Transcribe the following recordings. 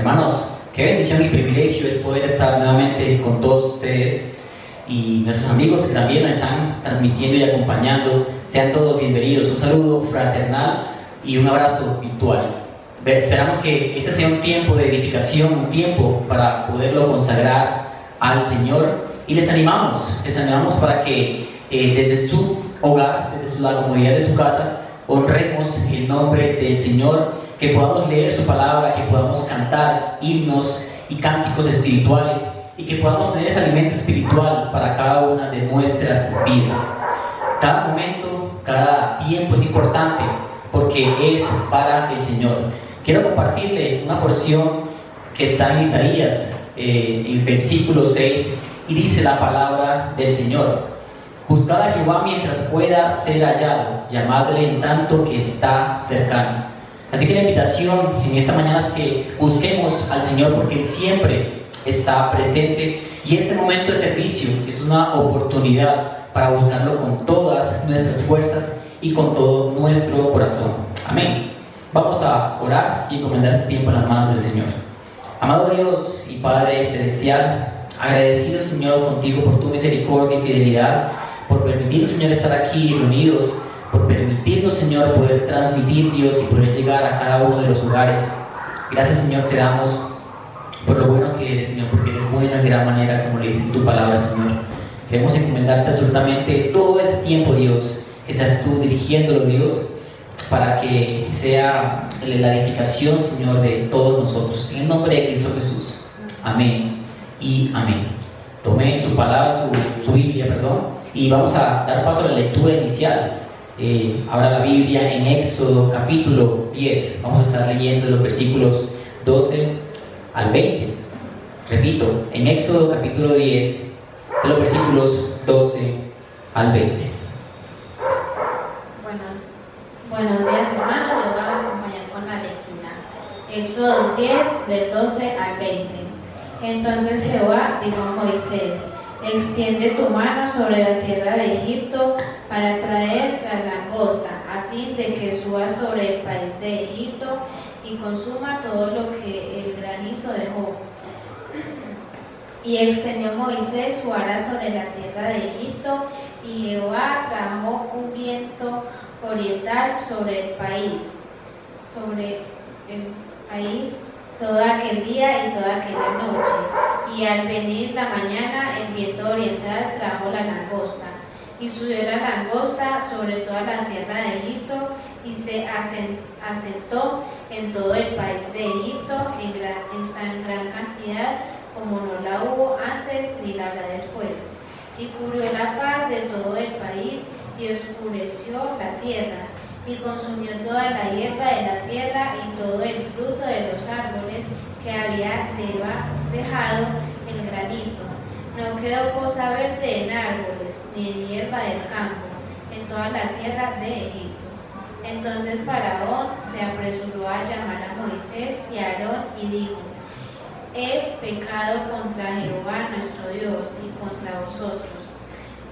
Hermanos, qué bendición y privilegio es poder estar nuevamente con todos ustedes y nuestros amigos que también nos están transmitiendo y acompañando. Sean todos bienvenidos. Un saludo fraternal y un abrazo virtual. Esperamos que este sea un tiempo de edificación, un tiempo para poderlo consagrar al Señor, y les animamos para que desde su hogar, desde la comodidad de su casa, honremos el nombre del Señor, que podamos leer su palabra, que podamos cantar himnos y cánticos espirituales, y que podamos tener ese alimento espiritual para cada una de nuestras vidas. Cada momento, cada tiempo es importante porque es para el Señor. Quiero compartirle una porción que está en Isaías, el versículo 6, y dice la palabra del Señor: buscad a Jehová mientras pueda ser hallado, llamadle en tanto que está cercano. Así que la invitación en esta mañana es que busquemos al Señor, porque Él siempre está presente, y este momento de servicio es una oportunidad para buscarlo con todas nuestras fuerzas y con todo nuestro corazón. Amén. Vamos a orar y encomendar este tiempo en las manos del Señor. Amado Dios y Padre celestial, agradecido, Señor, contigo por tu misericordia y fidelidad, por permitirnos, Señor, estar aquí reunidos, por permitirnos, Señor, poder transmitir, Dios, y poder llegar a cada uno de los hogares. Gracias, Señor, te damos por lo bueno que eres, Señor, porque eres bueno en gran manera, como le dice tu palabra, Señor. Queremos encomendarte absolutamente todo este tiempo, Dios, que seas tú dirigiéndolo, Dios, para que sea la edificación, Señor, de todos nosotros. En el nombre de Cristo Jesús. Amén y amén. Tomé su palabra, su Biblia, y vamos a dar paso a la lectura inicial. Abra la Biblia en Éxodo capítulo 10. Vamos a estar leyendo los versículos 12 al 20. Repito, en Éxodo capítulo 10, de los versículos 12 al 20. Buenos días, hermanos, los vamos a acompañar con la lectura. Éxodo 10, del 12 al 20. Entonces Jehová dijo a Moisés: extiende tu mano sobre la tierra de Egipto para traer la langosta, a fin de que suba sobre el país de Egipto y consuma todo lo que el granizo dejó. Y extendió Moisés su vara sobre la tierra de Egipto, y Jehová trajo un viento oriental sobre el país todo aquel día y toda aquella noche. Y al venir la mañana, el viento oriental trajo la langosta, y subió la langosta sobre toda la tierra de Egipto, y se asentó en todo el país de Egipto en tan gran cantidad como no la hubo antes ni la habrá después. Y cubrió la faz de todo el país, y oscureció la tierra, y consumió toda la hierba de la tierra y todo el fruto de los árboles que había dejado el granizo. No quedó cosa verde en árboles, ni en hierba del campo, en toda la tierra de Egipto. Entonces Faraón se apresuró a llamar a Moisés y a Aarón y dijo: he pecado contra Jehová nuestro Dios y contra vosotros.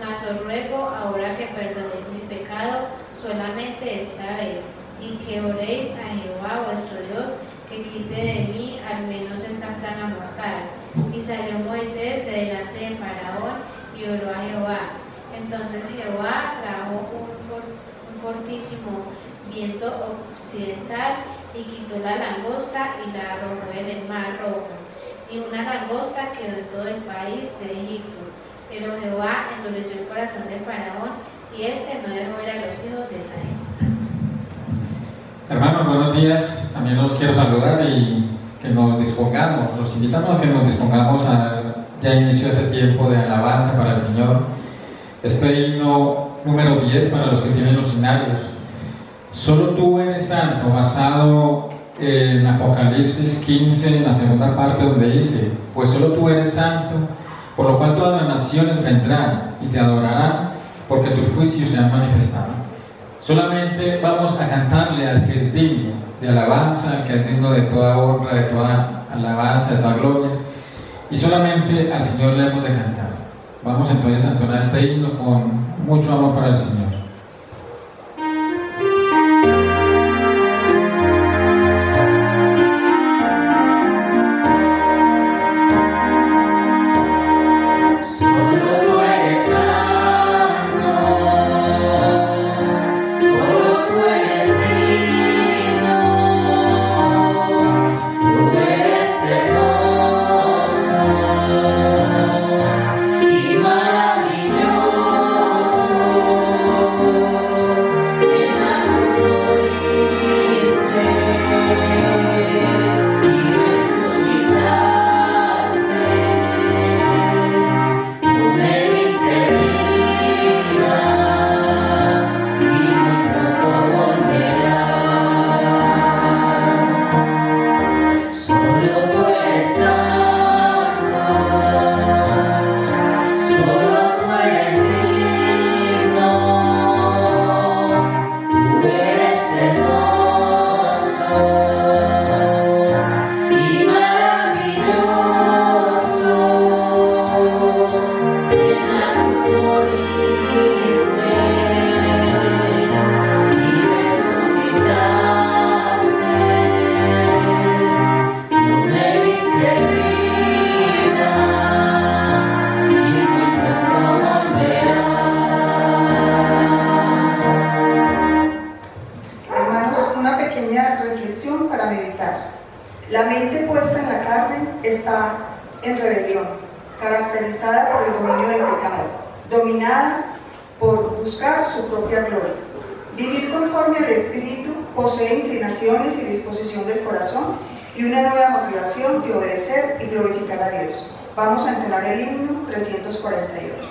Mas os ruego ahora que perdonéis mi pecado solamente esta vez, y que oréis a Jehová vuestro Dios, que quite de mí al menos esta plaga mortal. Y salió Moisés de delante de Faraón y oró a Jehová. Entonces Jehová trajo un fortísimo viento occidental y quitó la langosta y la arrojó en el mar rojo. Y una langosta quedó en todo el país de Egipto. Pero Jehová endureció el corazón de Faraón, y éste no dejó ir a los hijos de Israel. Hermanos, buenos días. También los quiero saludar y que nos dispongamos. Los invitamos a que nos dispongamos a ya inicio este tiempo de alabanza para el Señor. Este himno número 10 para los que tienen los himnarios. Solo tú eres santo, basado en Apocalipsis 15, en la segunda parte, donde dice: pues solo tú eres santo, por lo cual todas las naciones vendrán y te adorarán, porque tus juicios se han manifestado. Solamente vamos a cantarle al que es digno de alabanza, al que es digno de toda honra, de toda alabanza, de toda gloria, y solamente al Señor le hemos de cantar. Vamos entonces a entonar este himno con mucho amor para el Señor. La mente puesta en la carne está en rebelión, caracterizada por el dominio del pecado, dominada por buscar su propia gloria. Vivir conforme al Espíritu posee inclinaciones y disposición del corazón y una nueva motivación de obedecer y glorificar a Dios. Vamos a entonar el himno 348.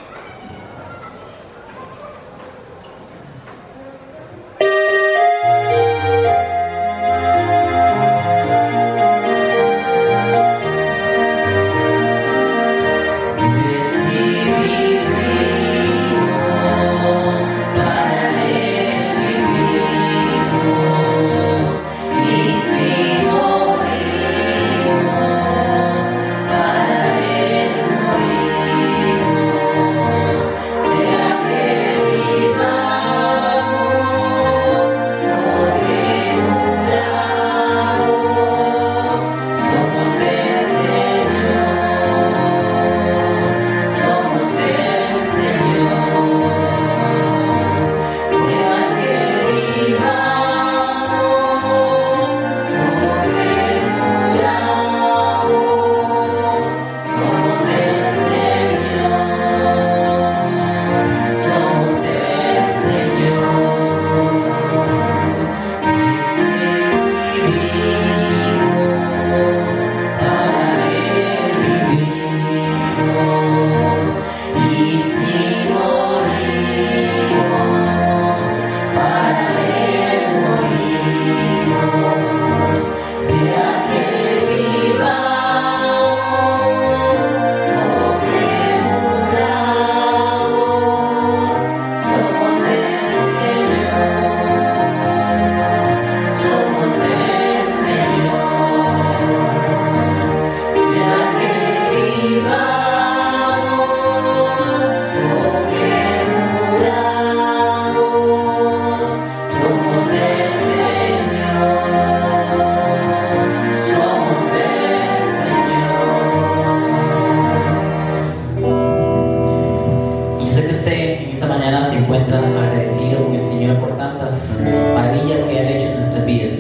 Agradecido con el Señor por tantas maravillas que han hecho en nuestras vidas,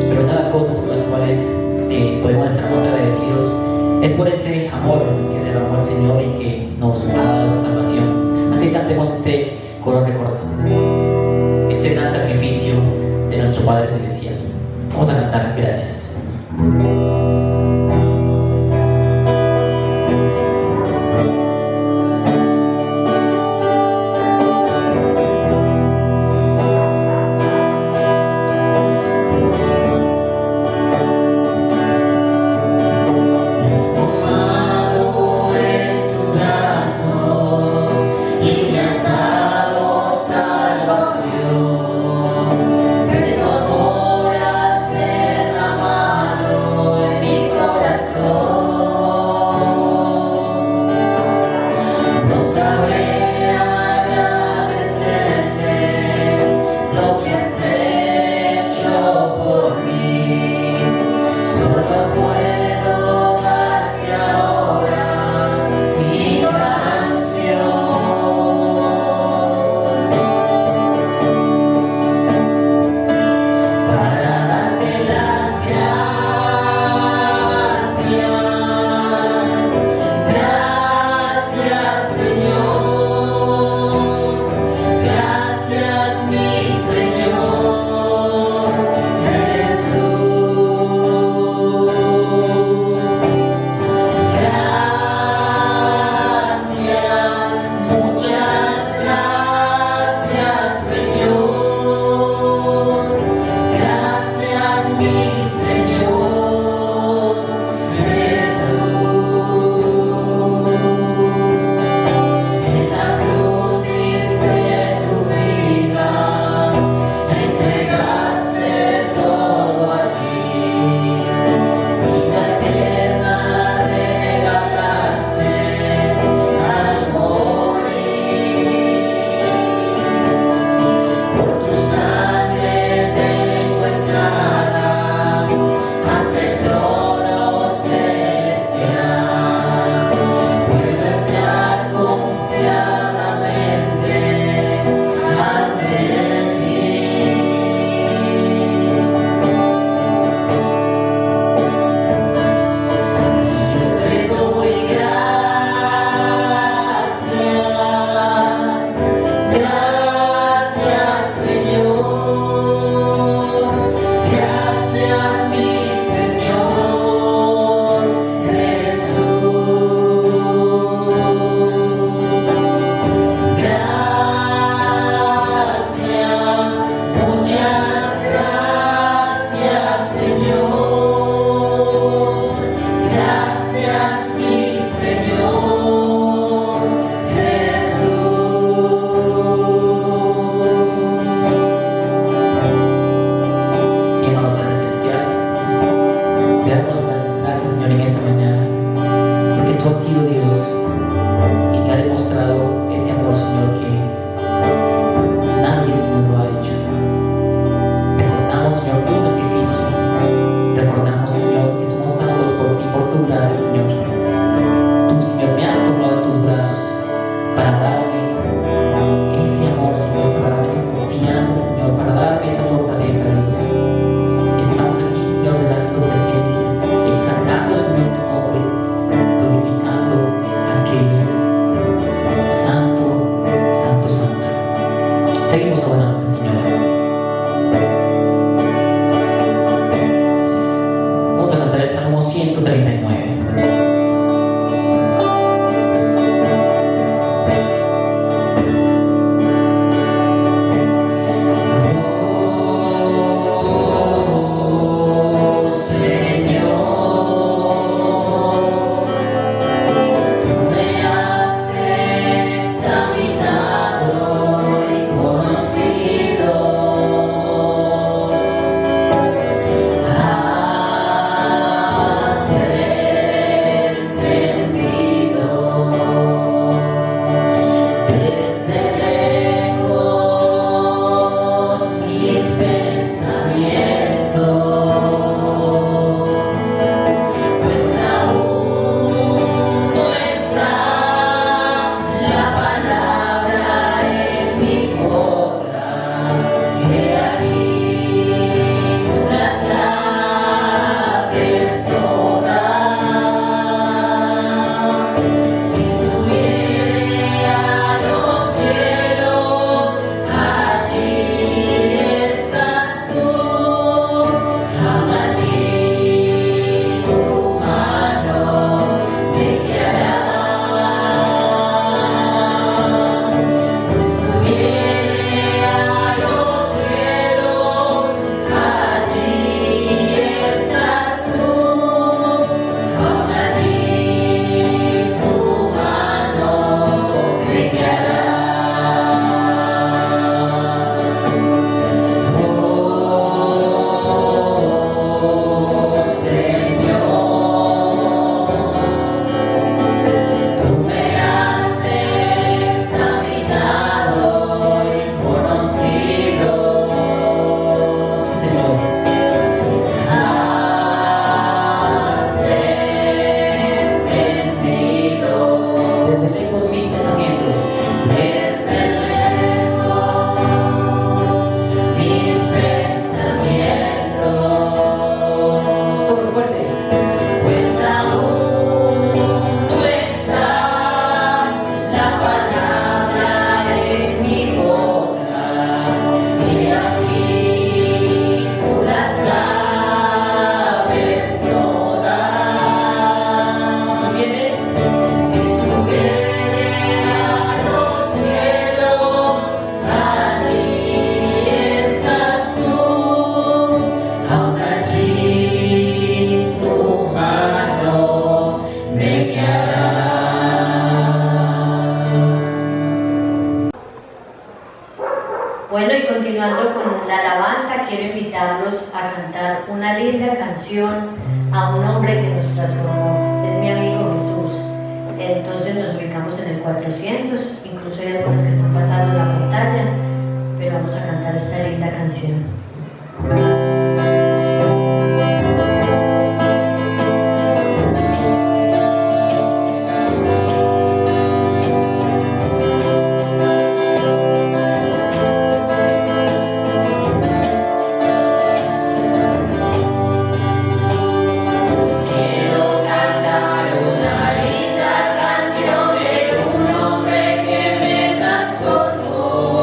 pero una de las cosas por las cuales podemos estar más agradecidos es por ese amor que derramó el Señor y que nos ha dado esa salvación. Así que cantemos este coro recordando ese gran sacrificio de nuestro Padre Celestial. Vamos a cantar gracias. De tu amor has derramado en Seguimos adorando al Señor. Vamos a cantar el Salmo 139. Bueno, y continuando con la alabanza, quiero invitarlos a cantar una linda canción a un hombre que nos transformó. Es mi amigo Jesús. Entonces nos ubicamos en el 400, incluso hay algunas que están pasando en la pantalla, pero vamos a cantar esta linda canción. Canción de un hombre que me transformó.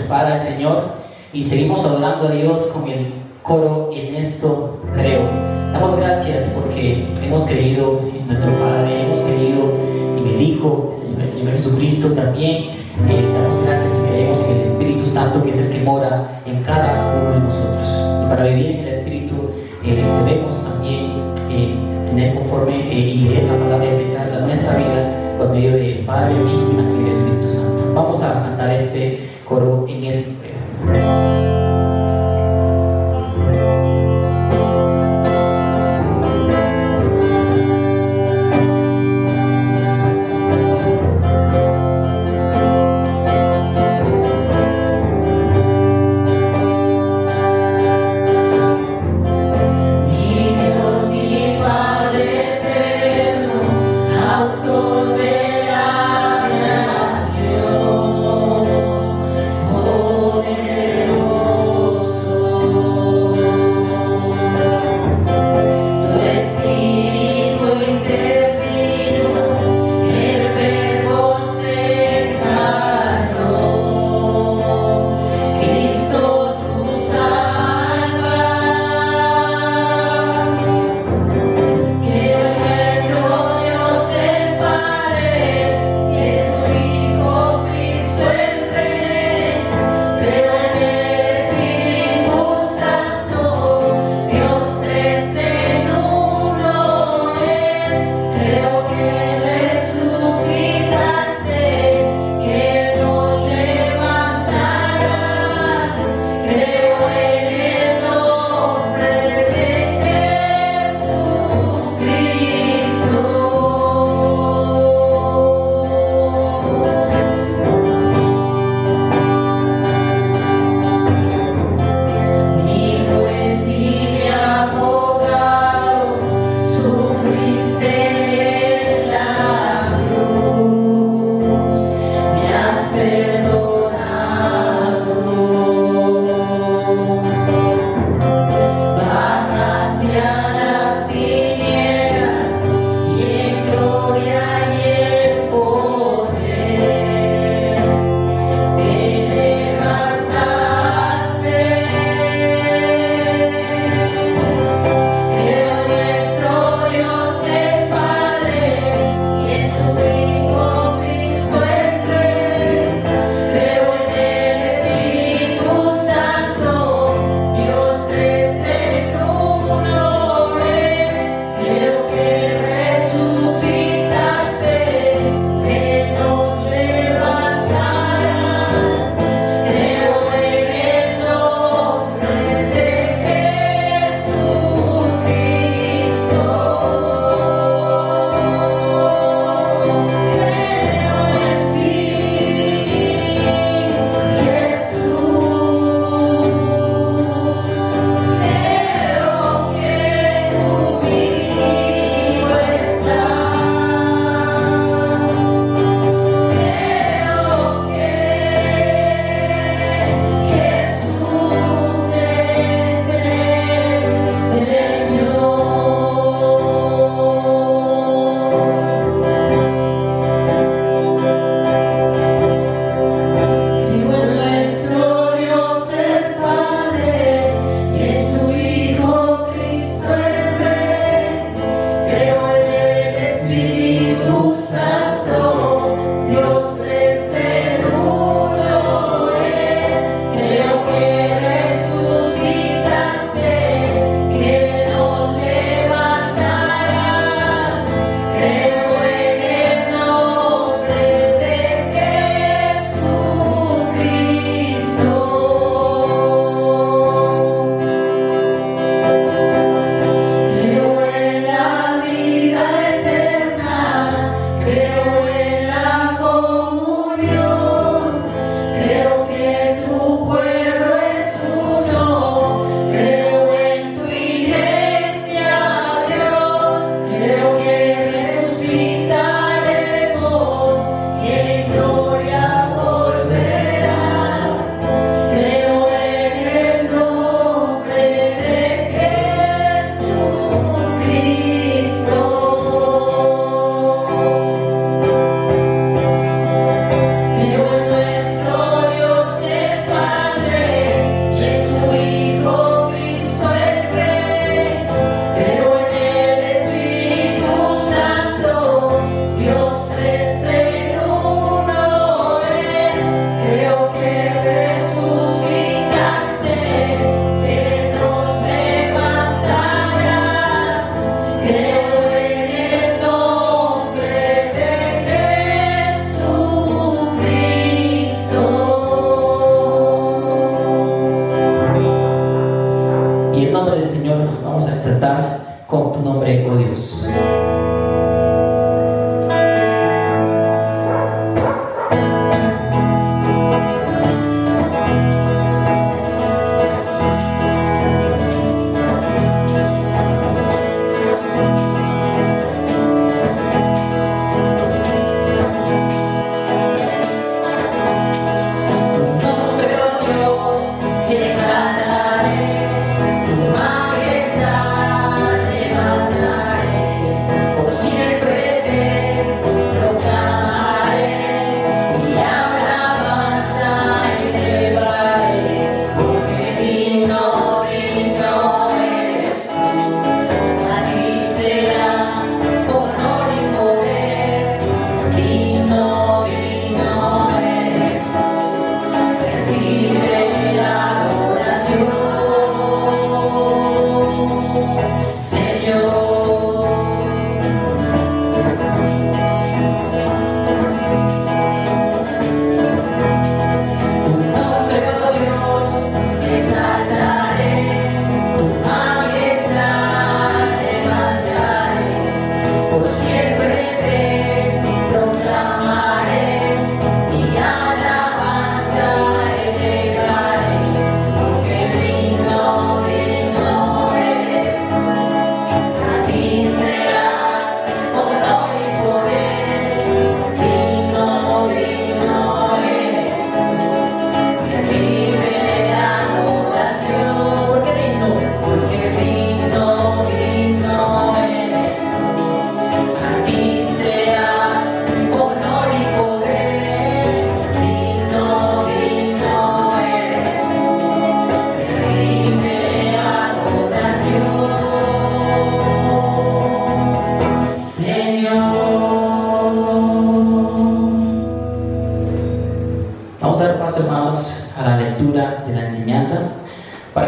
para el Señor y seguimos adorando a Dios con el coro En esto creo. Damos gracias porque hemos creído en nuestro Padre, hemos creído en el Hijo, el Señor Jesucristo también. Damos gracias y creemos en el Espíritu Santo, que es el que mora en cada uno de nosotros. Y para vivir en el Espíritu debemos también tener conforme y leer la palabra y aplicarla a nuestra vida por medio del Padre, el Hijo y también del Espíritu Santo. Vamos a cantar este coro En esto creo. Padre.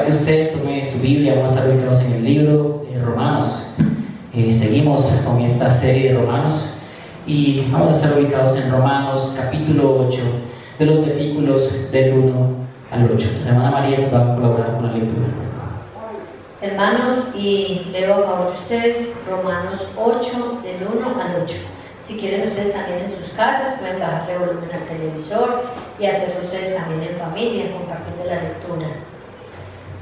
para que usted tome su Biblia, vamos a estar ubicados en el libro de Romanos. Seguimos con esta serie de Romanos y vamos a estar ubicados en Romanos capítulo 8, de los versículos del 1 al 8. La hermana María nos va a colaborar con la lectura. Hermanos, y leo a favor de ustedes Romanos 8, del 1 al 8. Si quieren ustedes también en sus casas, pueden bajarle volumen al televisor y hacerlo ustedes también en familia, compartiendo la lectura.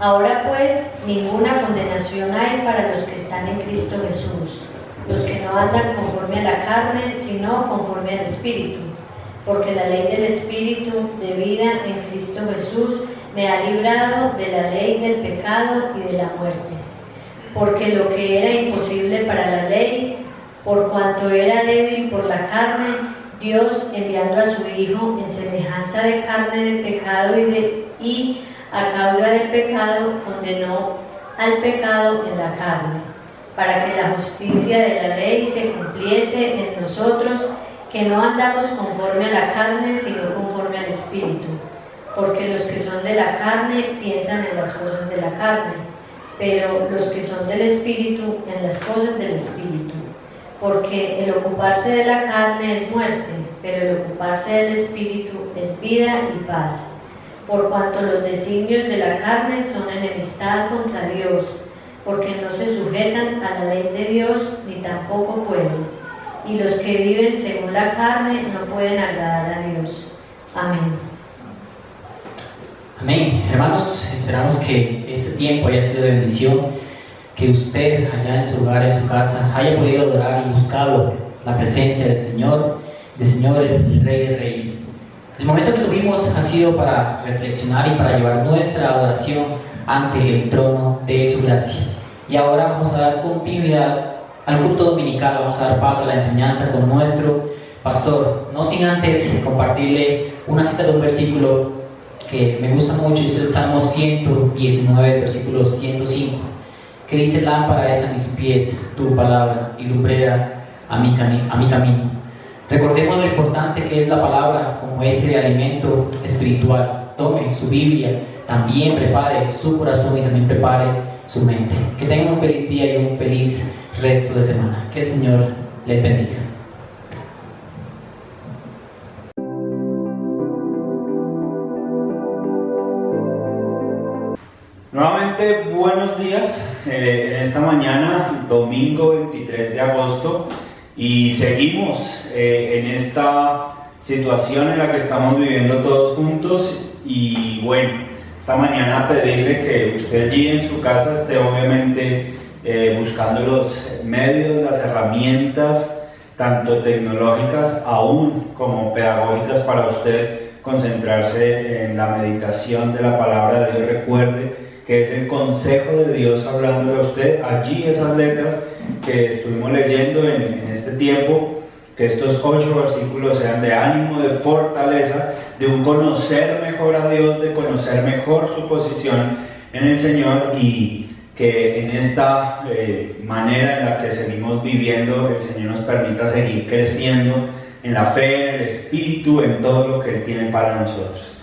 Ahora pues, ninguna condenación hay para los que están en Cristo Jesús, los que no andan conforme a la carne, sino conforme al Espíritu. Porque la ley del Espíritu de vida en Cristo Jesús me ha librado de la ley del pecado y de la muerte. Porque lo que era imposible para la ley, por cuanto era débil por la carne, Dios, enviando a su Hijo en semejanza de carne del pecado y a causa del pecado, condenó al pecado en la carne, para que la justicia de la ley se cumpliese en nosotros, que no andamos conforme a la carne, sino conforme al Espíritu. Porque los que son de la carne piensan en las cosas de la carne, pero los que son del Espíritu en las cosas del Espíritu. Porque el ocuparse de la carne es muerte, pero el ocuparse del Espíritu es vida y paz. Por cuanto los designios de la carne son enemistad contra Dios, porque no se sujetan a la ley de Dios, ni tampoco pueden. Y los que viven según la carne no pueden agradar a Dios. Amén. Amén. Hermanos, esperamos que este tiempo haya sido de bendición, que usted allá en su hogar, en su casa, haya podido adorar y buscado la presencia del Señor, de señores, del Rey de Reyes. El momento que tuvimos ha sido para reflexionar y para llevar nuestra adoración ante el trono de su gracia. Y ahora vamos a dar continuidad al culto dominical, vamos a dar paso a la enseñanza con nuestro pastor, no sin antes compartirle una cita de un versículo que me gusta mucho, es el Salmo 119, versículo 105, que dice: lámpara es a mis pies tu palabra y lumbrera a mi camino. Recordemos lo importante que es la palabra como ese alimento espiritual. Tome su Biblia, también prepare su corazón y también prepare su mente. Que tengan un feliz día y un feliz resto de semana. Que el Señor les bendiga. Nuevamente, buenos días en esta mañana, domingo 23 de agosto, y seguimos en esta situación en la que estamos viviendo todos juntos. Y bueno, esta mañana pedirle que usted allí en su casa esté obviamente buscando los medios, las herramientas, tanto tecnológicas aún como pedagógicas, para usted concentrarse en la meditación de la palabra de Dios. Recuerde que es el consejo de Dios hablándole a usted. Allí esas letras que estuvimos leyendo en este tiempo, que estos 8 versículos sean de ánimo, de fortaleza, de un conocer mejor a Dios, de conocer mejor su posición en el Señor, y que en esta manera en la que seguimos viviendo, el Señor nos permita seguir creciendo en la fe, en el Espíritu, en todo lo que Él tiene para nosotros.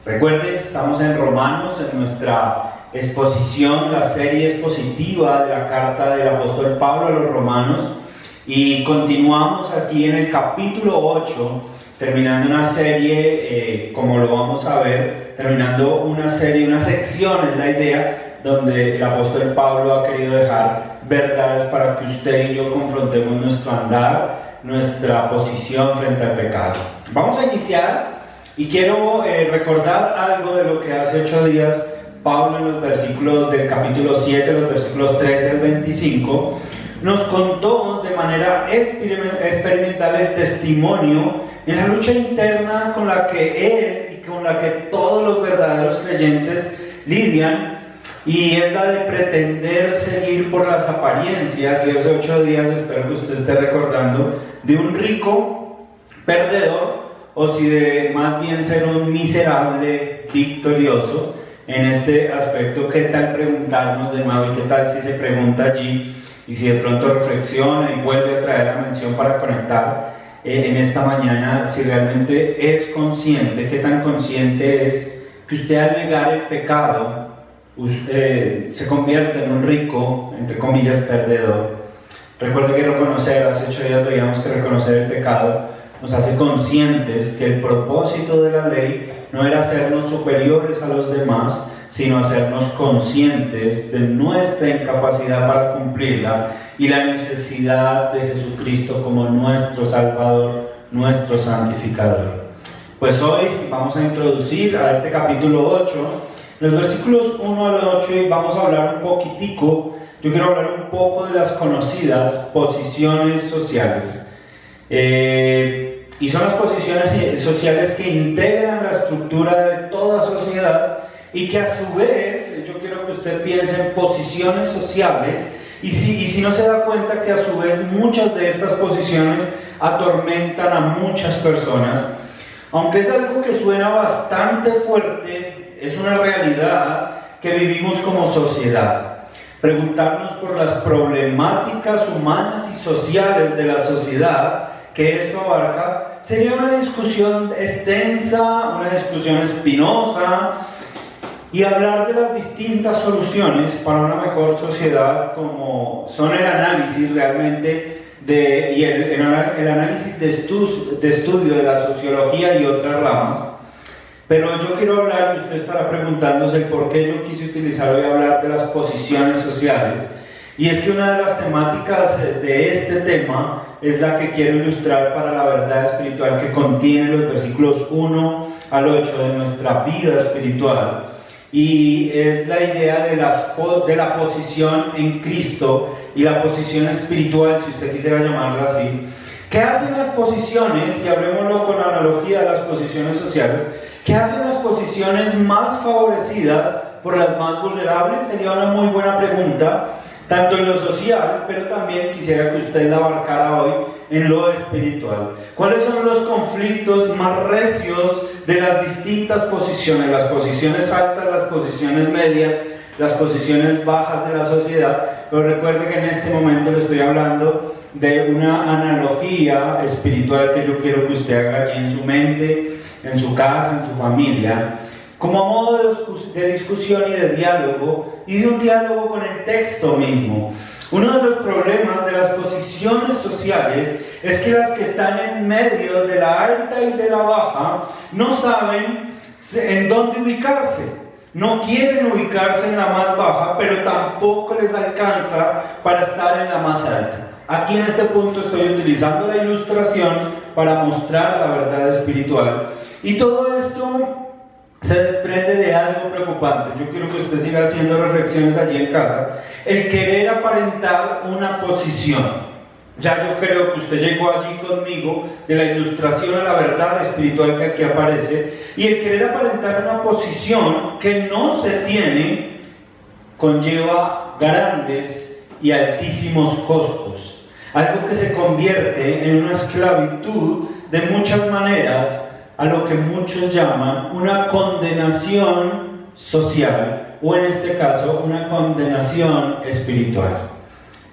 Recuerde, estamos en Romanos, en nuestra exposición, la serie expositiva de la carta del apóstol Pablo a los romanos, y continuamos aquí en el capítulo 8, terminando una serie, como lo vamos a ver, terminando una serie, una sección es la idea, donde el apóstol Pablo ha querido dejar verdades para que usted y yo confrontemos nuestro andar, nuestra posición frente al pecado. Vamos a iniciar, y quiero recordar algo de lo que hace 8 días Pablo en los versículos del capítulo 7, los versículos 13 al 25, nos contó de manera experimental el testimonio en la lucha interna con la que él y con la que todos los verdaderos creyentes lidian, y es la de pretender seguir por las apariencias. Y hace 8 días, espero que usted esté recordando, de un rico perdedor, o si de más bien ser un miserable victorioso. En este aspecto, ¿qué tal preguntarnos de nuevo? ¿Y qué tal si se pregunta allí? Y si de pronto reflexiona y vuelve a traer la mención para conectar en esta mañana, si realmente es consciente, qué tan consciente es que usted, al negar el pecado, se convierte en un rico, entre comillas, perdedor. Recuerde que reconocer, hace 8 días veíamos que reconocer el pecado nos hace conscientes que el propósito de la ley no era hacernos superiores a los demás, sino hacernos conscientes de nuestra incapacidad para cumplirla y la necesidad de Jesucristo como nuestro Salvador, nuestro santificador. Pues hoy vamos a introducir a este capítulo 8, los versículos 1 al 8, y vamos a hablar un poquitico, yo quiero hablar un poco de las conocidas posiciones sociales. Y son las posiciones sociales que integran la estructura de toda sociedad y que a su vez, yo quiero que usted piense en posiciones sociales y si no se da cuenta que a su vez muchas de estas posiciones atormentan a muchas personas. Aunque es algo que suena bastante fuerte, es una realidad que vivimos como sociedad. Preguntarnos por las problemáticas humanas y sociales de la sociedad que esto abarca sería una discusión extensa, una discusión espinosa, y hablar de las distintas soluciones para una mejor sociedad, como son el análisis realmente y el análisis de estudio de la sociología y otras ramas. Pero yo quiero hablar, y usted estará preguntándose el por qué yo quise utilizar hoy hablar de las posiciones sociales, y es que una de las temáticas de este tema es la que quiero ilustrar para la verdad espiritual que contiene los versículos 1 al 8 de nuestra vida espiritual, y es la idea de la posición en Cristo y la posición espiritual, si usted quisiera llamarla así. ¿Qué hacen las posiciones? Y hablemoslo con la analogía de las posiciones sociales. ¿Qué hacen las posiciones más favorecidas por las más vulnerables? Sería una muy buena pregunta, tanto en lo social, pero también quisiera que usted la abarcara hoy en lo espiritual. ¿Cuáles son los conflictos más recios de las distintas posiciones? Las posiciones altas, las posiciones medias, las posiciones bajas de la sociedad. Pero recuerde que en este momento le estoy hablando de una analogía espiritual que yo quiero que usted haga allí en su mente, en su casa, en su familia, como a modo de discusión y de diálogo, y de un diálogo con el texto mismo. Uno de los problemas de las posiciones sociales es que las que están en medio de la alta y de la baja no saben en dónde ubicarse. No quieren ubicarse en la más baja, pero tampoco les alcanza para estar en la más alta. Aquí en este punto estoy utilizando la ilustración para mostrar la verdad espiritual. Y todo esto se desprende de algo preocupante. Yo quiero que usted siga haciendo reflexiones allí en casa. El querer aparentar una posición. Ya yo creo que usted llegó allí conmigo de la ilustración a la verdad espiritual que aquí aparece. Y el querer aparentar una posición que no se tiene conlleva grandes y altísimos costos. Algo que se convierte en una esclavitud de muchas maneras, a lo que muchos llaman una condenación social, o en este caso una condenación espiritual.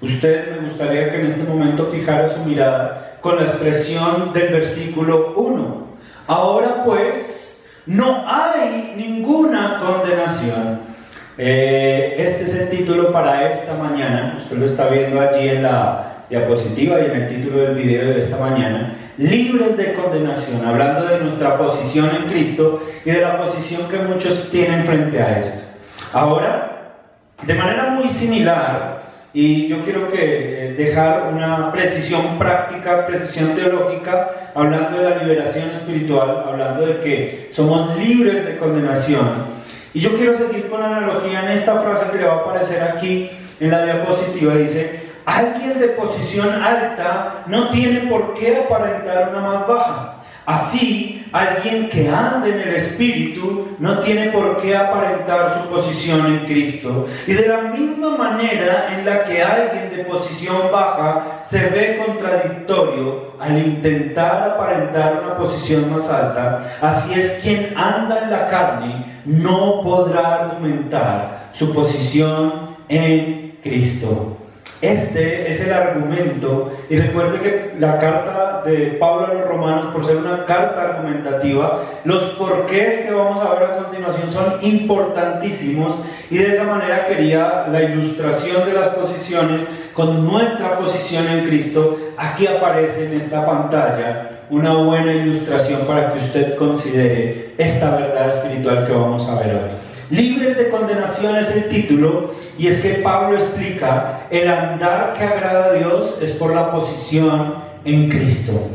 Usted, me gustaría que en este momento fijara su mirada con la expresión del versículo 1. Ahora pues, no hay ninguna condenación. Este es el título para esta mañana. Usted lo está viendo allí en la diapositiva y en el título del video de esta mañana. Libres de condenación, hablando de nuestra posición en Cristo y de la posición que muchos tienen frente a esto. Ahora, de manera muy similar, y yo quiero dejar una precisión práctica, precisión teológica, hablando de la liberación espiritual, hablando de que somos libres de condenación. Y yo quiero seguir con la analogía en esta frase que le va a aparecer aquí en la diapositiva. Dice: alguien de posición alta no tiene por qué aparentar una más baja. Así, alguien que anda en el Espíritu no tiene por qué aparentar su posición en Cristo. Y de la misma manera en la que alguien de posición baja se ve contradictorio al intentar aparentar una posición más alta, así es quien anda en la carne no podrá argumentar su posición en Cristo. Este es el argumento, y recuerde que la carta de Pablo a los Romanos, por ser una carta argumentativa, los porqués que vamos a ver a continuación son importantísimos, y de esa manera quería la ilustración de las posiciones con nuestra posición en Cristo. Aquí aparece en esta pantalla una buena ilustración para que usted considere esta verdad espiritual que vamos a ver hoy. Libres de condenación es el título, y es que Pablo explica: el andar que agrada a Dios es por la posición en Cristo.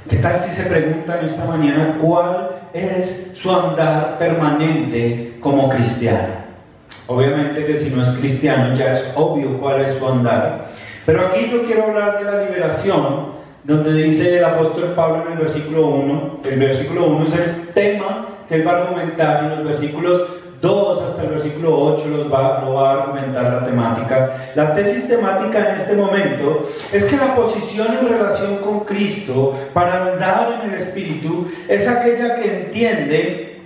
¿Qué tal si se preguntan esta mañana cuál es su andar permanente como cristiano? Obviamente que si no es cristiano ya es obvio cuál es su andar, pero aquí yo quiero hablar de la liberación, donde dice el apóstol Pablo en el versículo 1, el versículo 1 es el tema que él va a argumentar, y en los versículos 2 hasta el versículo 8 lo va a argumentar la temática. La tesis temática en este momento es que la posición en relación con Cristo para andar en el Espíritu es aquella que entiende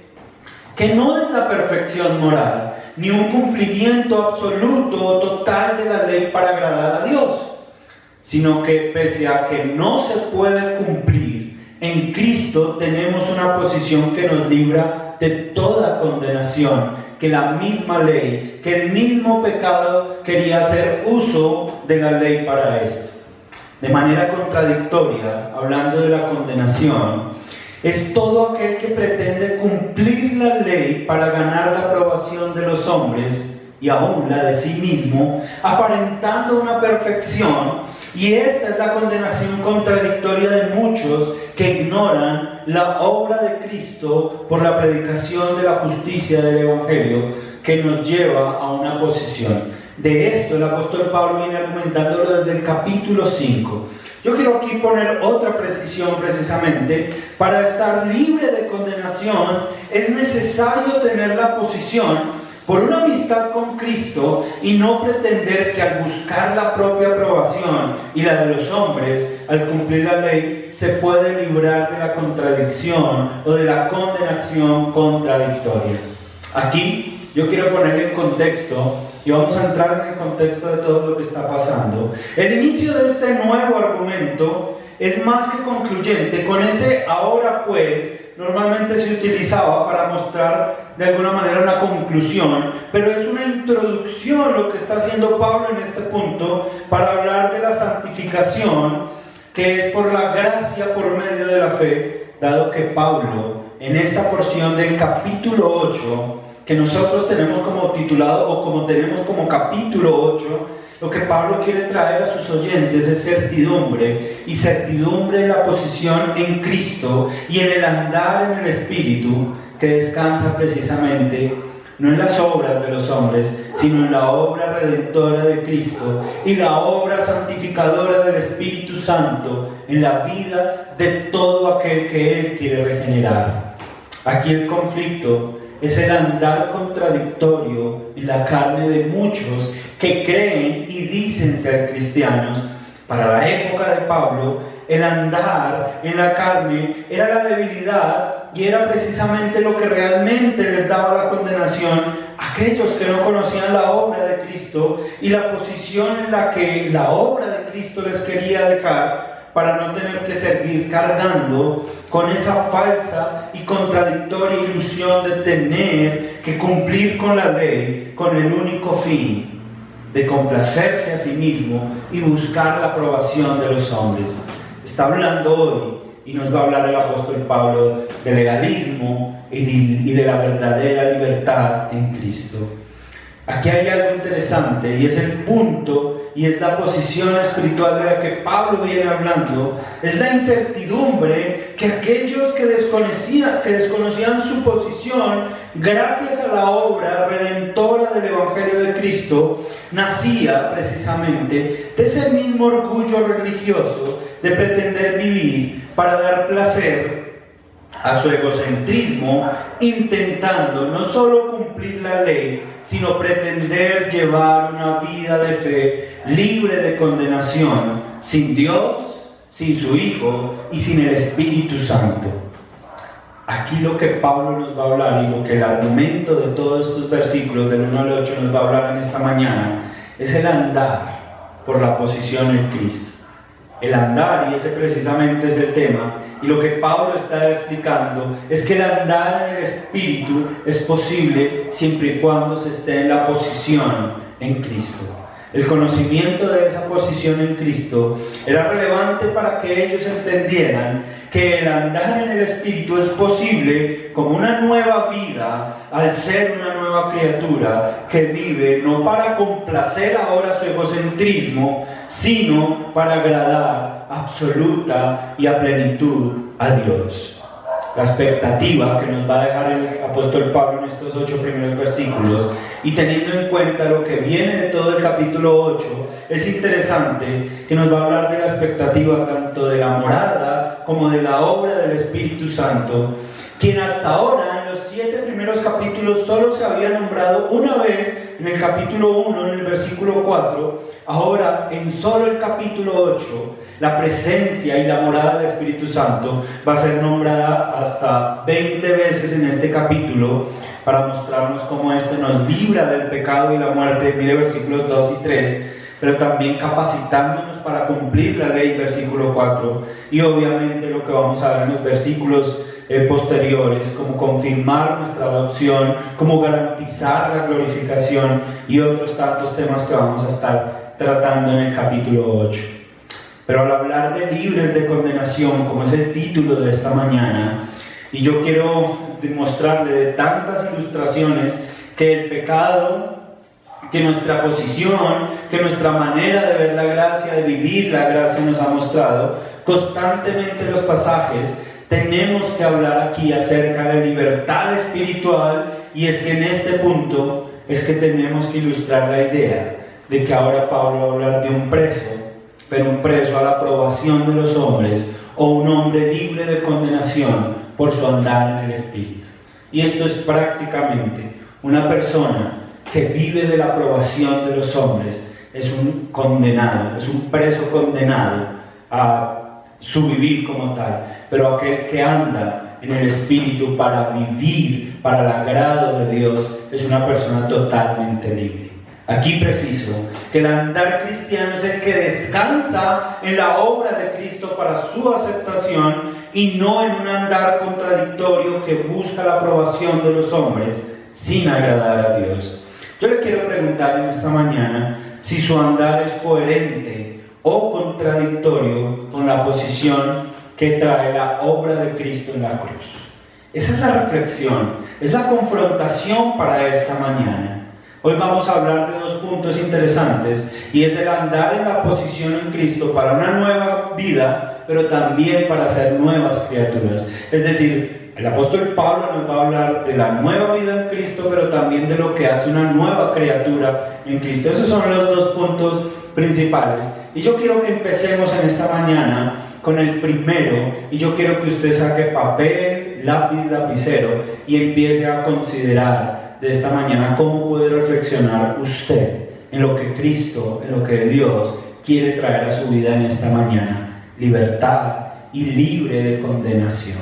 que no es la perfección moral, ni un cumplimiento absoluto o total de la ley para agradar a Dios, sino que pese a que no se puede cumplir, en Cristo tenemos una posición que nos libra de toda condenación, que la misma ley, que el mismo pecado quería hacer uso de la ley para esto. De manera contradictoria, hablando de la condenación, es todo aquel que pretende cumplir la ley para ganar la aprobación de los hombres y aún la de sí mismo, aparentando una perfección. Y esta es la condenación contradictoria de muchos que ignoran la obra de Cristo por la predicación de la justicia del Evangelio, que nos lleva a una posición. De esto el apóstol Pablo viene argumentándolo desde el capítulo 5. Yo quiero aquí poner otra precisión precisamente. Para estar libre de condenación es necesario tener la posición por una amistad con Cristo y no pretender que al buscar la propia aprobación y la de los hombres, al cumplir la ley, se puede librar de la contradicción o de la condenación contradictoria. Aquí yo quiero poner en contexto, y vamos a entrar en el contexto de todo lo que está pasando. El inicio de este nuevo argumento es más que concluyente. Con ese ahora pues normalmente se utilizaba para mostrar de alguna manera una conclusión, pero es una introducción lo que está haciendo Pablo en este punto para hablar de la santificación, que es por la gracia por medio de la fe, dado que Pablo en esta porción del capítulo 8, que nosotros tenemos como titulado o como tenemos como capítulo 8, lo que Pablo quiere traer a sus oyentes es certidumbre, y certidumbre en la posición en Cristo y en el andar en el Espíritu, que descansa precisamente no en las obras de los hombres, sino en la obra redentora de Cristo y la obra santificadora del Espíritu Santo en la vida de todo aquel que Él quiere regenerar. Aquí el conflicto es el andar contradictorio en la carne de muchos que creen y dicen ser cristianos. Para la época de Pablo, el andar en la carne era la debilidad y era precisamente lo que realmente les daba la condenación a aquellos que no conocían la obra de Cristo y la posición en la que la obra de Cristo les quería dejar, para no tener que seguir cargando con esa falsa y contradictoria ilusión de tener que cumplir con la ley con el único fin de complacerse a sí mismo y buscar la aprobación de los hombres. Está hablando hoy, y nos va a hablar el apóstol Pablo, de legalismo y de la verdadera libertad en Cristo. Aquí hay algo interesante, y es el punto, y es la posición espiritual de la que Pablo viene hablando. Es la incertidumbre que aquellos que desconocían su posición, gracias a la obra redentora del Evangelio de Cristo, nacía precisamente de ese mismo orgullo religioso de pretender vivir para dar placer a su egocentrismo, intentando no solo cumplir la ley, sino pretender llevar una vida de fe libre de condenación, sin Dios, sin su Hijo y sin el Espíritu Santo. Aquí lo que Pablo nos va a hablar, y lo que el argumento de todos estos versículos del 1 al 8 nos va a hablar en esta mañana, es el andar por la posición en Cristo. El andar, y ese precisamente es el tema, y lo que Pablo está explicando es que el andar en el Espíritu es posible siempre y cuando se esté en la posición en Cristo. El conocimiento de esa posición en Cristo era relevante para que ellos entendieran que el andar en el Espíritu es posible como una nueva vida al ser una nueva criatura que vive no para complacer ahora su egocentrismo, sino para agradar absoluta y a plenitud a Dios. La expectativa que nos va a dejar el apóstol Pablo en estos 8 primeros versículos, y teniendo en cuenta lo que viene de todo el capítulo 8, es interesante que nos va a hablar de la expectativa tanto de la morada como de la obra del Espíritu Santo, quien hasta ahora en los 7 primeros capítulos solo se había nombrado una vez en el capítulo 1, en el versículo 4, ahora en solo el capítulo 8, la presencia y la morada del Espíritu Santo va a ser nombrada hasta 20 veces en este capítulo para mostrarnos cómo este nos libra del pecado y la muerte, mire versículos 2 y 3, pero también capacitándonos para cumplir la ley, versículo 4, y obviamente lo que vamos a ver en los versículos posteriores, como confirmar nuestra adopción, como garantizar la glorificación y otros tantos temas que vamos a estar tratando en el capítulo 8. Pero al hablar de libres de condenación, como es el título de esta mañana, y yo quiero demostrarle de tantas ilustraciones que el pecado, que nuestra posición, que nuestra manera de ver la gracia, de vivir la gracia nos ha mostrado, constantemente en los pasajes tenemos que hablar aquí acerca de libertad espiritual, y es que en este punto es que tenemos que ilustrar la idea de que ahora Pablo va a hablar de un preso, pero un preso a la aprobación de los hombres, o un hombre libre de condenación por su andar en el Espíritu. Y esto es prácticamente una persona que vive de la aprobación de los hombres, es un condenado, es un preso condenado a su vivir como tal, pero aquel que anda en el Espíritu para vivir para el agrado de Dios es una persona totalmente libre. Aquí preciso que el andar cristiano es el que descansa en la obra de Cristo para su aceptación y no en un andar contradictorio que busca la aprobación de los hombres sin agradar a Dios. Yo le quiero preguntar en esta mañana si su andar es coherente o contradictorio con la posición que trae la obra de Cristo en la cruz. Esa es la reflexión, es la confrontación para esta mañana. Hoy vamos a hablar de 2 puntos interesantes, y es el andar en la posición en Cristo para una nueva vida, pero también para ser nuevas criaturas. Es decir, el apóstol Pablo nos va a hablar de la nueva vida en Cristo, pero también de lo que hace una nueva criatura en Cristo. Esos son los 2 puntos principales. Y yo quiero que empecemos en esta mañana con el primero, y yo quiero que usted saque papel, lápiz, lapicero y empiece a considerar de esta mañana cómo puede reflexionar usted en lo que Cristo, en lo que Dios quiere traer a su vida en esta mañana: libertad y libre de condenación.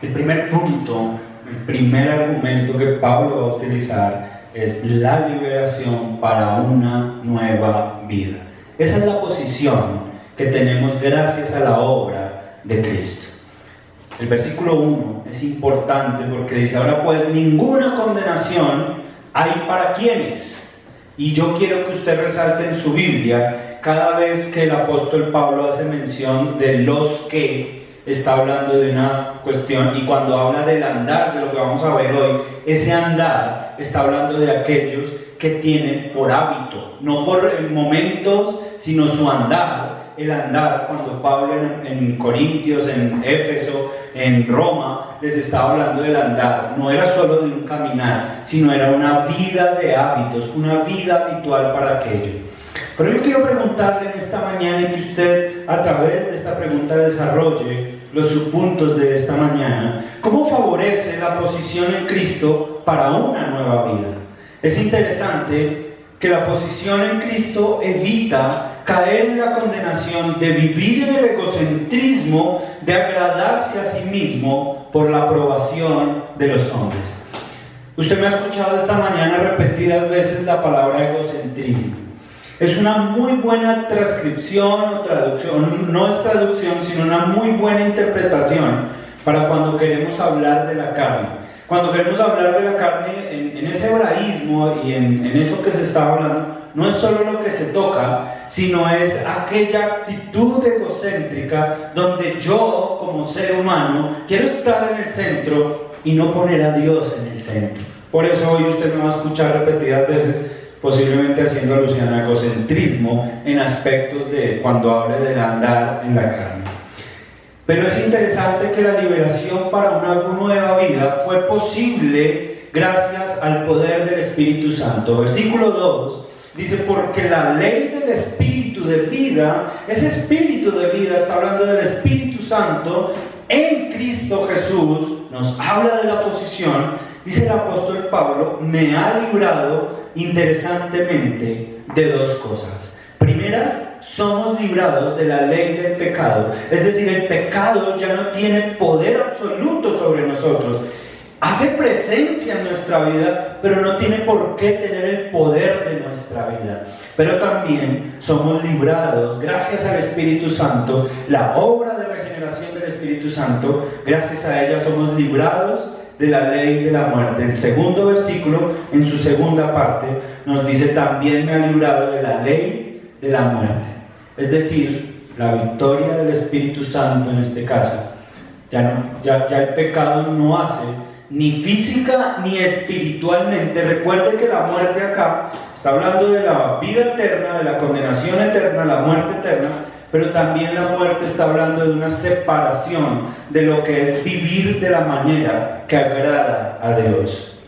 El primer punto, el primer argumento que Pablo va a utilizar es la liberación para una nueva vida. Esa es la posición que tenemos gracias a la obra de Cristo. El versículo 1 es importante porque dice: ahora pues ninguna condenación hay para quienes. Y yo quiero que usted resalte en su Biblia cada vez que el apóstol Pablo hace mención de los que, está hablando de una cuestión, y cuando habla del andar, de lo que vamos a ver hoy, ese andar está hablando de aquellos que tienen por hábito, no por momentos, sino su andar. El andar, cuando Pablo en Corintios, en Éfeso, en Roma, les estaba hablando del andar, no era solo de un caminar, sino era una vida de hábitos, una vida habitual para aquello. Pero yo quiero preguntarle en esta mañana, y que usted a través de esta pregunta desarrolle los subpuntos de esta mañana: ¿cómo favorece la posición en Cristo para una nueva vida? Es interesante que la posición en Cristo evita caer en la condenación de vivir en el egocentrismo, de agradarse a sí mismo por la aprobación de los hombres. Usted me ha escuchado esta mañana repetidas veces la palabra egocentrismo. Es una muy buena transcripción o traducción, no es traducción, sino una muy buena interpretación para cuando queremos hablar de la carne. Cuando queremos hablar de la carne, en ese hebraísmo y en eso que se está hablando, no es solo lo que se toca, sino es aquella actitud egocéntrica donde yo, como ser humano, quiero estar en el centro y no poner a Dios en el centro. Por eso hoy usted me va a escuchar repetidas veces, posiblemente haciendo alusión al egocentrismo en aspectos de cuando hable del andar en la carne. Pero es interesante que la liberación para una nueva vida fue posible gracias al poder del Espíritu Santo. Versículo 2 dice, porque la ley del Espíritu de vida, ese Espíritu de vida está hablando del Espíritu Santo en Cristo Jesús, nos habla de la posición, dice el apóstol Pablo, me ha librado interesantemente de dos cosas. Primera, somos librados de la ley del pecado, es decir, el pecado ya no tiene poder absoluto sobre nosotros. Hace presencia en nuestra vida, pero no tiene por qué tener el poder de nuestra vida. Pero también somos librados, gracias al Espíritu Santo, la obra de regeneración del Espíritu Santo, gracias a ella somos librados de la ley de la muerte. El segundo versículo, en su segunda parte, nos dice, también me ha librado de la ley de la muerte. Es decir, la victoria del Espíritu Santo en este caso. Ya el pecado no hace ni física ni espiritualmente. Recuerde que la muerte acá está hablando de la vida eterna, de la condenación eterna, la muerte eterna, pero también la muerte está hablando de una separación de lo que es vivir de la manera que agrada a Dios.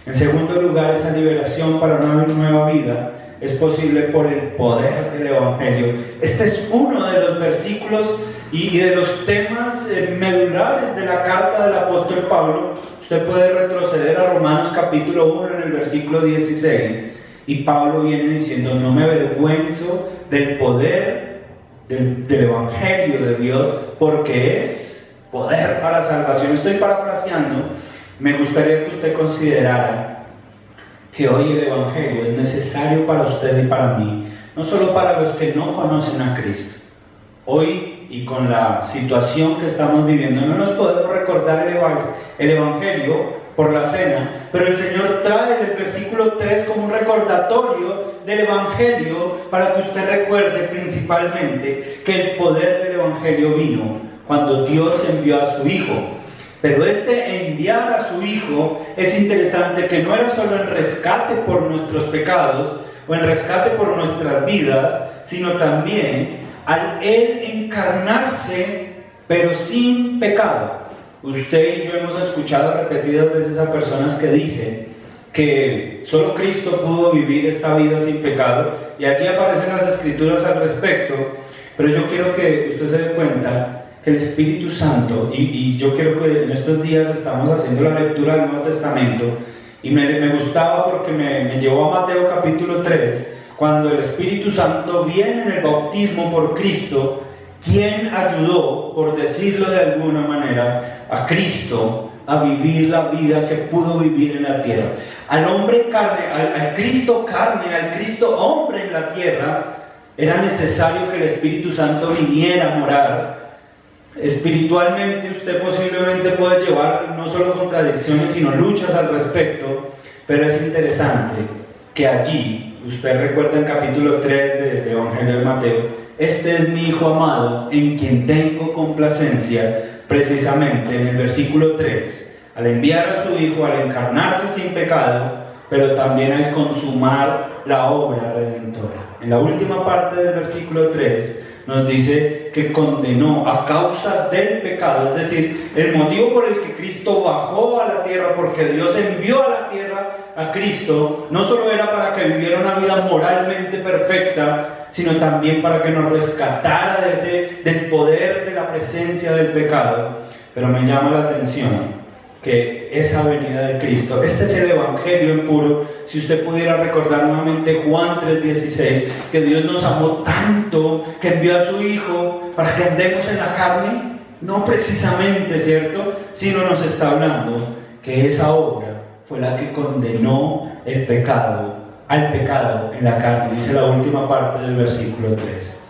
En segundo lugar, esa liberación para una nueva vida es posible por el poder del Evangelio. Este es uno de los versículos y de los temas medulares de la carta del apóstol Pablo. Usted puede retroceder a Romanos capítulo 1 en el versículo 16 y Pablo viene diciendo, no me avergüenzo del poder del Evangelio de Dios, porque es poder para salvación. Estoy parafraseando. Me gustaría que usted considerara que hoy el Evangelio es necesario para usted y para mí, no solo para los que no conocen a Cristo. Hoy, y con la situación que estamos viviendo, no nos podemos recordar el Evangelio por la cena, pero el Señor trae el versículo 3 como un recordatorio del Evangelio para que usted recuerde principalmente que el poder del Evangelio vino cuando Dios envió a su Hijo. Pero este enviar a su Hijo es interesante, que no era solo en rescate por nuestros pecados o en rescate por nuestras vidas, sino también al Él encarnarse, pero sin pecado. Usted y yo hemos escuchado repetidas veces a personas que dicen que solo Cristo pudo vivir esta vida sin pecado, y allí aparecen las escrituras al respecto, pero yo quiero que usted se dé cuenta que el Espíritu Santo, y yo quiero que en estos días estamos haciendo la lectura del Nuevo Testamento, y me gustaba porque me llevó a Mateo capítulo 3, cuando el Espíritu Santo viene en el bautismo por Cristo, quien ayudó, por decirlo de alguna manera, a Cristo a vivir la vida que pudo vivir en la tierra. Al hombre carne, al Cristo carne, al Cristo hombre en la tierra, era necesario que el Espíritu Santo viniera a morar. Espiritualmente usted posiblemente puede llevar no solo contradicciones, sino luchas al respecto, pero es interesante que allí, usted recuerda en capítulo 3 del Evangelio de Mateo, este es mi Hijo amado, en quien tengo complacencia, precisamente en el versículo 3, al enviar a su Hijo, al encarnarse sin pecado, pero también al consumar la obra redentora. En la última parte del versículo 3 nos dice que condenó a causa del pecado, es decir, el motivo por el que Cristo bajó a la tierra, porque Dios envió a la tierra a Cristo, no solo era para que viviera una vida moralmente perfecta, sino también para que nos rescatara del poder de la presencia del pecado. Pero me llama la atención que esa venida de Cristo, este es el Evangelio en puro. Si usted pudiera recordar nuevamente Juan 3:16, que Dios nos amó tanto que envió a su Hijo para que andemos en la carne, no precisamente, ¿cierto? Sino nos está hablando que esa obra fue la que condenó al pecado en la carne, dice la última parte del versículo 3.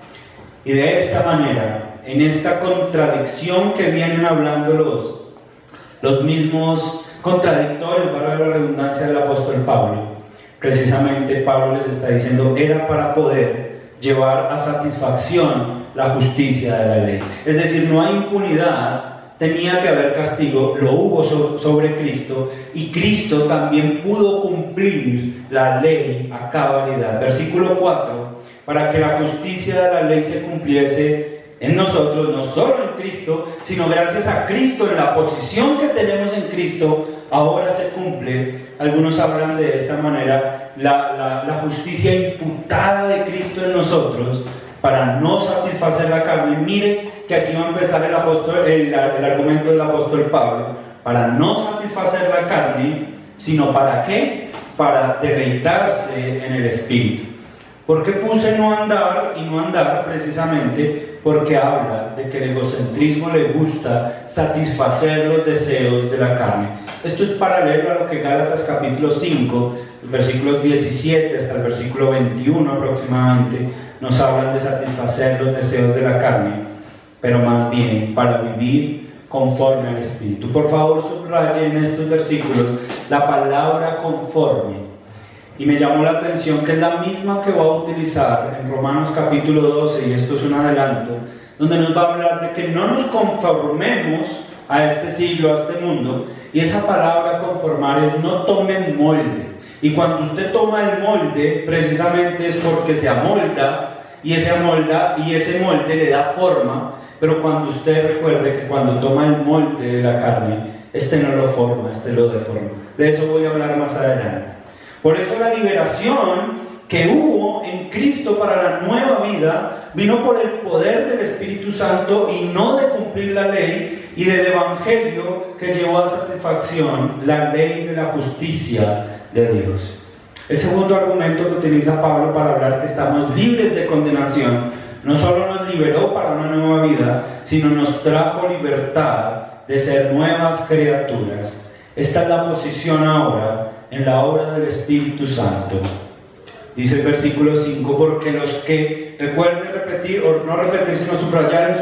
Y de esta manera, en esta contradicción que vienen hablando los mismos contradictores, para la redundancia del apóstol Pablo, precisamente Pablo les está diciendo, era para poder llevar a satisfacción la justicia de la ley. Es decir, no hay impunidad, tenía que haber castigo, lo hubo sobre Cristo, y Cristo también pudo cumplir la ley a cabalidad. Versículo 4, para que la justicia de la ley se cumpliese en nosotros, no solo en Cristo, sino gracias a Cristo, en la posición que tenemos en Cristo, ahora se cumple. Algunos hablan de esta manera, la justicia imputada de Cristo en nosotros, para no satisfacer la carne. Mire que aquí va a empezar el argumento del apóstol Pablo, para no satisfacer la carne, sino ¿para qué? Para deleitarse en el Espíritu. ¿Por qué puse no andar y no andar? Precisamente porque habla de que el egocentrismo le gusta satisfacer los deseos de la carne. Esto es paralelo a lo que Gálatas capítulo 5, versículos 17 hasta el versículo 21 aproximadamente, nos hablan de satisfacer los deseos de la carne, pero más bien para vivir conforme al Espíritu. Por favor, subraye en estos versículos la palabra conforme. Y me llamó la atención que es la misma que va a utilizar en Romanos capítulo 12, y esto es un adelanto, donde nos va a hablar de que no nos conformemos a este siglo, a este mundo, y esa palabra conformar es no tomen molde. Y cuando usted toma el molde, precisamente es porque se amolda, y ese molde le da forma, pero cuando usted recuerde que cuando toma el molde de la carne, este no lo forma, este lo deforma. De eso voy a hablar más adelante. Por eso la liberación que hubo en Cristo para la nueva vida vino por el poder del Espíritu Santo y no de cumplir la ley, y del Evangelio que llevó a satisfacción la ley de la justicia de Dios. El segundo argumento que utiliza Pablo para hablar que estamos libres de condenación, no solo nos liberó para una nueva vida, sino nos trajo libertad de ser nuevas criaturas. Esta es la posición ahora en la obra del Espíritu Santo. Dice el versículo 5, porque los que, recuerden repetir, o no repetir, sino subrayar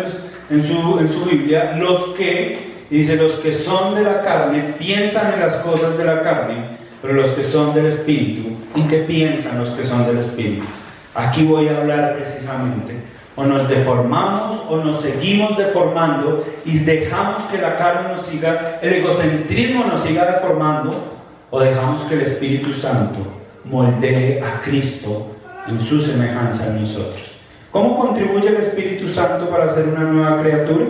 en su Biblia, los que son de la carne piensan en las cosas de la carne, pero los que son del Espíritu, ¿en qué piensan los que son del Espíritu? Aquí voy a hablar precisamente, o nos deformamos o nos seguimos deformando y dejamos que la carne nos siga, el egocentrismo nos siga deformando, o dejamos que el Espíritu Santo moldee a Cristo en su semejanza en nosotros. ¿Cómo contribuye el Espíritu Santo para ser una nueva criatura?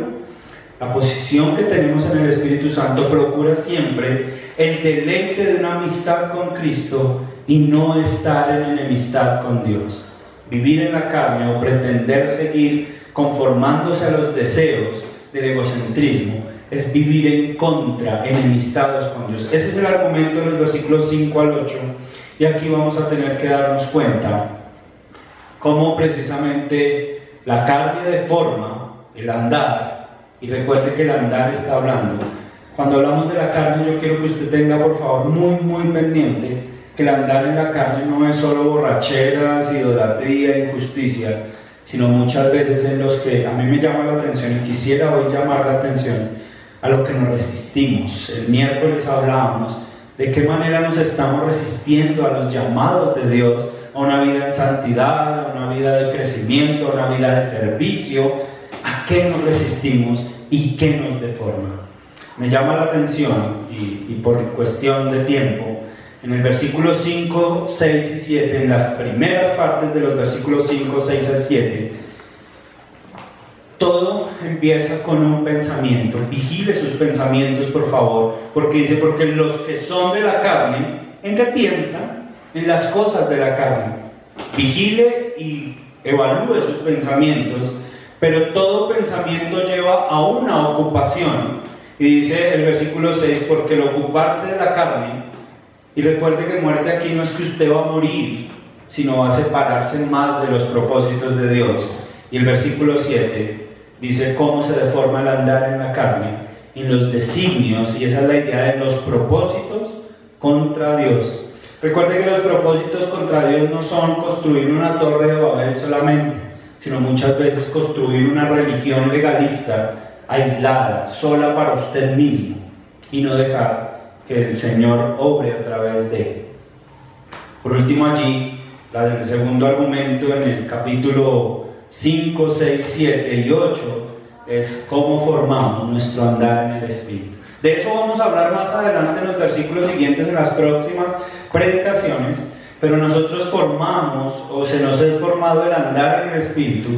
La posición que tenemos en el Espíritu Santo procura siempre el deleite de una amistad con Cristo y no estar en enemistad con Dios. Vivir en la carne o pretender seguir conformándose a los deseos del egocentrismo es vivir en contra, enemistados con Dios. Ese es el argumento de los versículos 5 al 8, y aquí vamos a tener que darnos cuenta cómo precisamente la carne deforma el andar, y recuerde que el andar está hablando. Cuando hablamos de la carne, yo quiero que usted tenga por favor muy pendiente que el andar en la carne no es solo borracheras, idolatría, injusticia, sino muchas veces en los que a mí me llama la atención y quisiera hoy llamar la atención a lo que nos resistimos. El miércoles hablábamos de qué manera nos estamos resistiendo a los llamados de Dios, a una vida en santidad, a una vida de crecimiento, a una vida de servicio. ¿A qué nos resistimos y qué nos deforma? Me llama la atención, y por cuestión de tiempo, en el versículo 5, 6 y 7, en las primeras partes de los versículos 5, 6 al 7, todo empieza con un pensamiento. Vigile sus pensamientos, por favor, porque dice, porque los que son de la carne, ¿en qué piensan? En las cosas de la carne. Vigile y evalúe sus pensamientos, pero todo pensamiento lleva a una ocupación. Y dice el versículo 6, porque el ocuparse de la carne, y recuerde que muerte aquí no es que usted va a morir, sino va a separarse más de los propósitos de Dios. Y el versículo 7 dice cómo se deforma el andar en la carne, en los designios, y esa es la idea de los propósitos contra Dios. Recuerde que los propósitos contra Dios no son construir una torre de Babel solamente, sino muchas veces construir una religión legalista, aislada, sola para usted mismo, y no dejar que el Señor obre a través de él. Por último, allí, el segundo argumento en el capítulo 5, 6, 7 y 8 es cómo formamos nuestro andar en el Espíritu. De eso vamos a hablar más adelante en los versículos siguientes, en las próximas predicaciones, pero nosotros formamos, o se nos es formado el andar en el Espíritu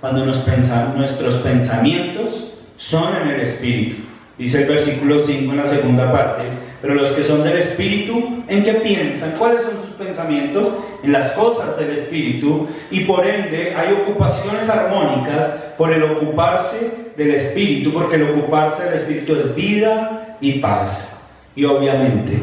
cuando nuestros pensamientos son en el Espíritu. Dice el versículo 5 en la segunda parte: pero los que son del Espíritu, ¿en qué piensan? ¿Cuáles son sus pensamientos? En las cosas del Espíritu, y por ende hay ocupaciones armónicas por el ocuparse del Espíritu, porque el ocuparse del Espíritu es vida y paz. Y obviamente,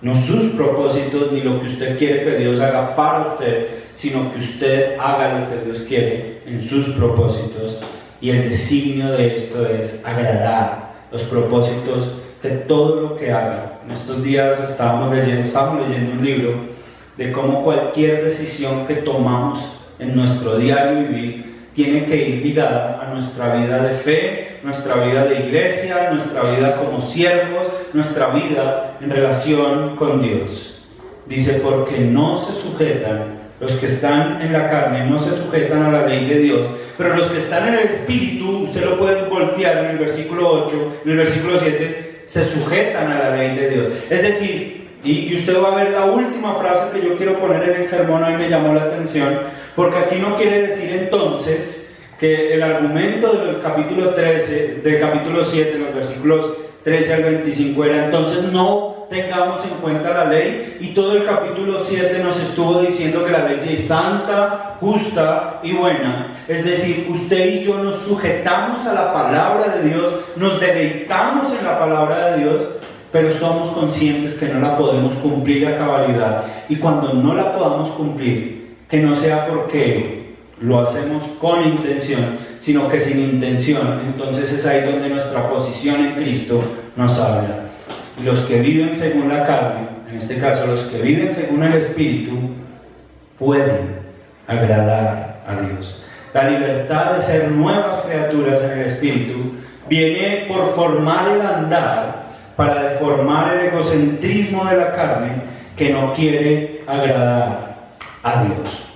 no sus propósitos ni lo que usted quiere que Dios haga para usted, sino que usted haga lo que Dios quiere en sus propósitos. Y el designio de esto es agradar los propósitos de todo lo que haga. En estos días estamos leyendo un libro de cómo cualquier decisión que tomamos en nuestro diario vivir tiene que ir ligada a nuestra vida de fe, nuestra vida de iglesia, nuestra vida como siervos, nuestra vida en relación con Dios. Dice: porque no se sujetan, los que están en la carne no se sujetan a la ley de Dios, pero los que están en el Espíritu, usted lo puede voltear en el versículo 8, en el versículo 7, se sujetan a la ley de Dios. Es decir, y usted va a ver la última frase que yo quiero poner en el sermón, hoy me llamó la atención, porque aquí no quiere decir entonces que el argumento del capítulo 13, del capítulo 7, los versículos 13 al 25 era entonces no tengamos en cuenta la ley, y todo el capítulo 7 nos estuvo diciendo que la ley es santa, justa y buena. Es decir, usted y yo nos sujetamos a la palabra de Dios, nos deleitamos en la palabra de Dios, pero somos conscientes que no la podemos cumplir a cabalidad. Y cuando no la podamos cumplir, que no sea porque lo hacemos con intención, sino que sin intención, entonces es ahí donde nuestra posición en Cristo nos habla. Y los que viven según la carne, en este caso los que viven según el Espíritu, pueden agradar a Dios. La libertad de ser nuevas criaturas en el Espíritu viene por formar el andar para deformar el egocentrismo de la carne que no quiere agradar a Dios.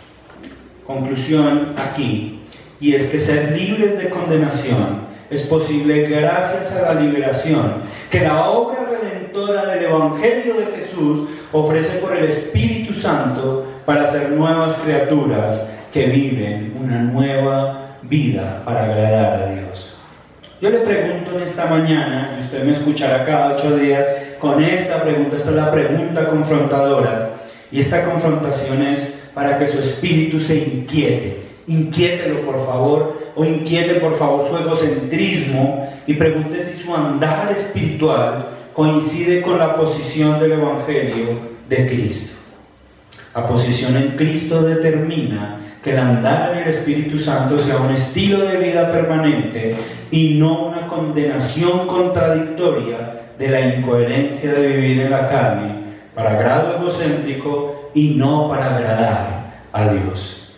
Conclusión aquí, y es que ser libres de condenación es posible gracias a la liberación que la obra redentora del Evangelio de Jesús ofrece por el Espíritu Santo para ser nuevas criaturas que viven una nueva vida para agradar a Dios. Yo le pregunto en esta mañana, y usted me escuchará cada 8 días con esta pregunta. Esta es la pregunta confrontadora, y esta confrontación es para que su espíritu se inquiete. Inquiételo, por favor, o inquiete, por favor, su egocentrismo, y pregunte si su andar espiritual coincide con la posición del Evangelio de Cristo. La posición en Cristo determina que el andar en el Espíritu Santo sea un estilo de vida permanente y no una condenación contradictoria de la incoherencia de vivir en la carne para grado egocéntrico y no para agradar a Dios.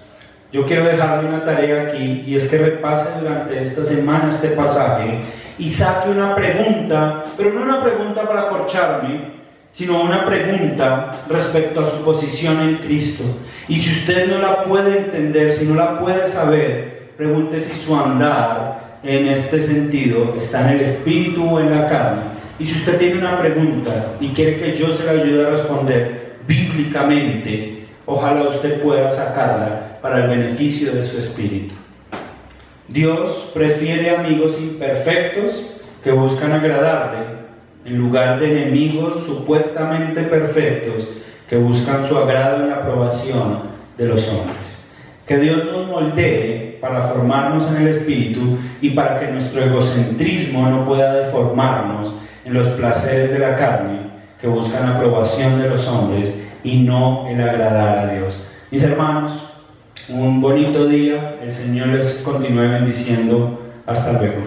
Yo quiero dejarle una tarea aquí, y es que repase durante esta semana este pasaje y saque una pregunta, pero no una pregunta para acorcharme, sino una pregunta respecto a su posición en Cristo. Y si usted no la puede entender, si no la puede saber, pregunte si su andar en este sentido está en el Espíritu o en la carne. Y si usted tiene una pregunta y quiere que yo se la ayude a responder bíblicamente, ojalá usted pueda sacarla para el beneficio de su espíritu. Dios prefiere amigos imperfectos que buscan agradarle, en lugar de enemigos supuestamente perfectos que buscan su agrado y la aprobación de los hombres. Que Dios nos moldee para formarnos en el Espíritu y para que nuestro egocentrismo no pueda deformarnos en los placeres de la carne que buscan aprobación de los hombres y no el agradar a Dios. Mis hermanos, un bonito día. El Señor les continúe bendiciendo. Hasta luego.